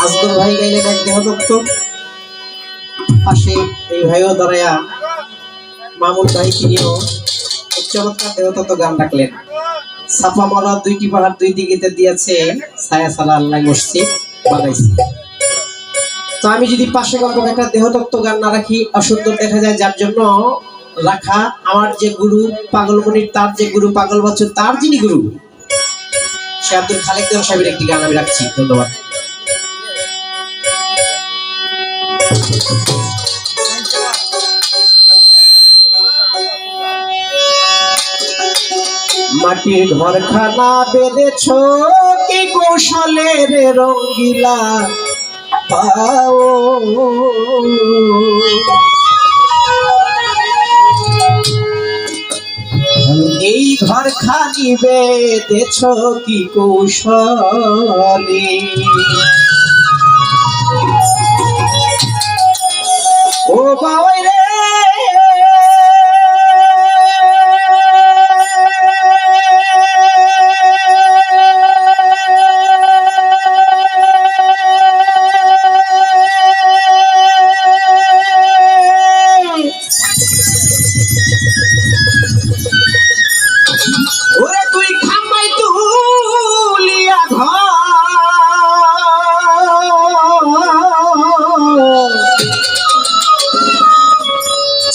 আজগর ভাই গাইলেন এক দেহতত্ত্ব, পাশে এই ভাইও দাঁড়ায়া মামুন ভাই তিনিও এক চমৎকার দেহতত্ত্ব গান রাখলেন। ছাপা মারা দুইটি পাহাড় দুই দিকে দিয়েছে, ছায়া ছাড়া আল্লাহ মসজিদ বানাইছে। তো আমি যদি পাশে গল্প একটা দেহতত্ত্ব গান না রাখি অসুন্দর দেখা যায়, যার জন্য রাখা আমার যে গুরু পাগলমণির, তার যে গুরু পাগল বাচ্চু, তার যিনি গুরু সে আব্দুল খালেক দেওয়ার সাহেবের একটি গান আমি রাখছি। ধন্যবাদ। মাটির ঘরখানা বেঁধেছ কি কৌশলের রঙ্গিলা পাও, এই ঘরখানি বেঁধেছ কি কৌশলে, ও বাবা রে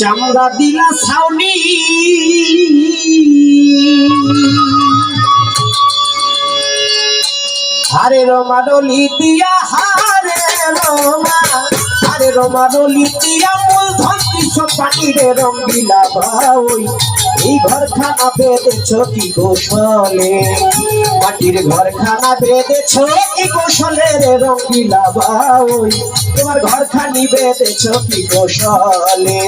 চামড়া দিলা ছাউনি, হারে রোমাডলি দিয়া, হারে রোমাডলি দিয়া মূলধন দিছ পানিরে রঙ্গিলা বাউই, এই ঘরখানা বেঁধেছ কি কৌশলে, মাটির ঘরখানা বেঁধেছ কি কৌশলে রে রঙ্গিলা বাউই, তোমার ঘরখানি বেঁধেছ কি কৌশলে।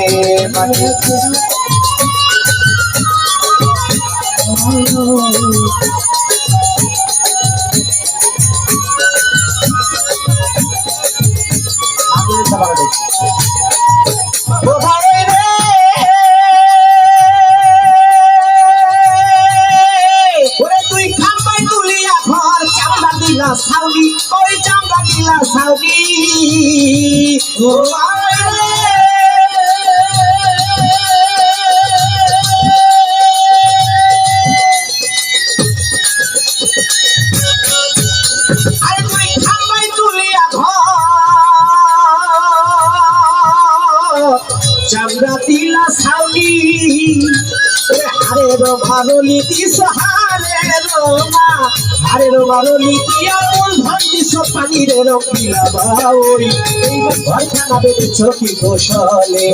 সাউনি ওই চামড়া দিলা সাউনি, আরে তুই খাম্বাই তুলিয়া ঘর চামড়া দিলা সাউনি, আরে রোমারলি দিস, আরে রোমারলি দিয়া মূলধন দিছ পানিরে রঙ্গিলা বাউই, এই ঘরখানা বেঁধেছ কি কৌশলে,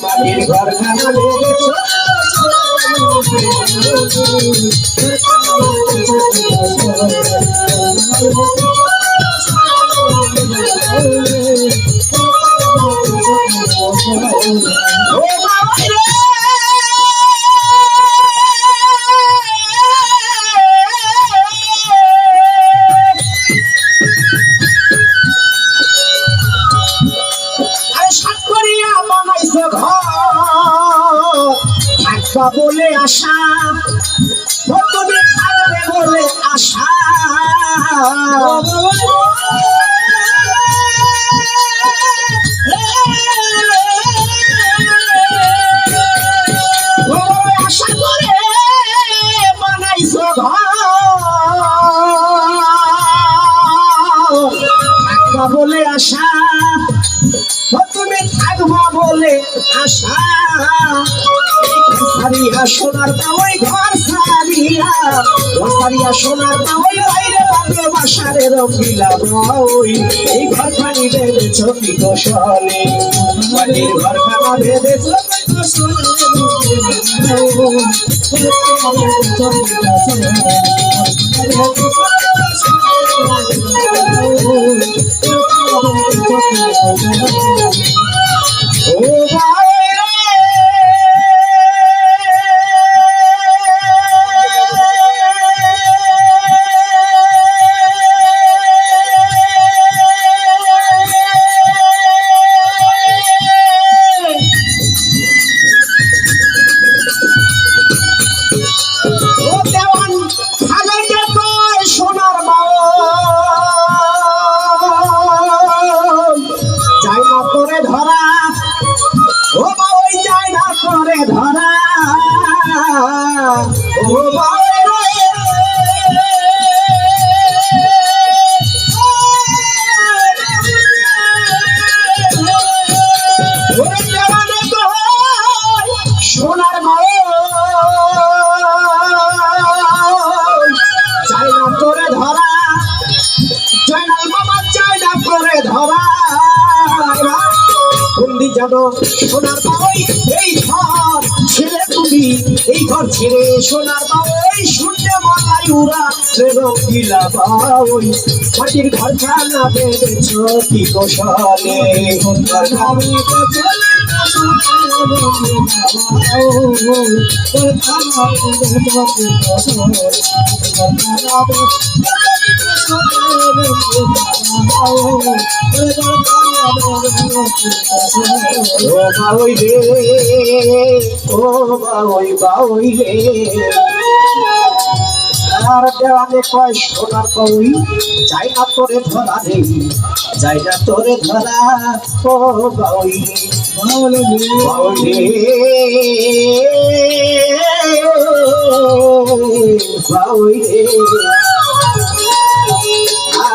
মাটির ঘরখানা বেঁধেছ বলে আশা, তুমি থাকবে বলে আশা, আশা করে বানাইছ ঘর বলে আশা, তুমি থাকবা বলে আশা, সারিয়া সোনার দাওয়াই ঘর সারিয়া, সারিয়া সোনার দাওয়াই বাইরে বাঁধে বাসারে রঙ্গিলা বাউই, এই ঘরখানি বেঁধেছ কি কৌশলে, মাটির ঘরখানা বেঁধেছ কি কৌশলে, ও দেওয়ান খালে সোনার বাবা করে ধরা বন্দি যেন সোনার বাউই এই ঘর ছেড়ে তুমি এই ঘর ছেড়ে সোনার বাউই শুনতে মাথায় উড়া রঙিলা বাউই মাটির ঘর খানা বেঁধেছ কি কৌশলে ঘর খাবি ও বাউই রে ও বাউই রে আর দেওয়ানে কয় সোনার বাউই যাই না তোরে ধরা রে যাই না তোরে ধরা ও বাউই বাউই বাউই রে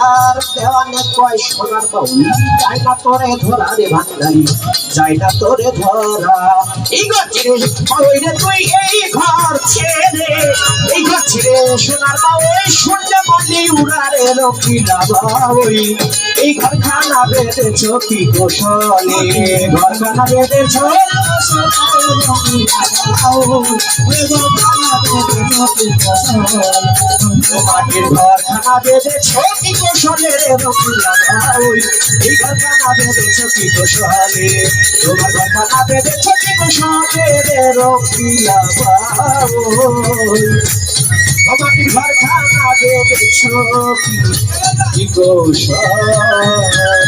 আর দেওয়ানে কয় সোনার বাউই যাই না তোরে ধরা রে ভান্ডারি যাই না তোরে ধরা এই ঘর ছেড়ে বাউই রে তুই এই ঘর ছেড়ে এই ঘর ছেড়ে সোনার বাউই শুনলে বলি উড়ারে রকিলা বাউই এই ঘর খানা বেঁধেছ কি কৌশলে ঘর খানা বেঁধেছ মাটির ঘর খানা বেঁধেছ কি কৌশলে রে রকিলা বাউই এই ঘর খানা বেঁধেছ কি কৌশলে তোমার ঘর খানা বেঁধেছ কি কৌশলে রে রকিলা বাউই মাটির ঘর খানা বেঁধেছ কি কৌশল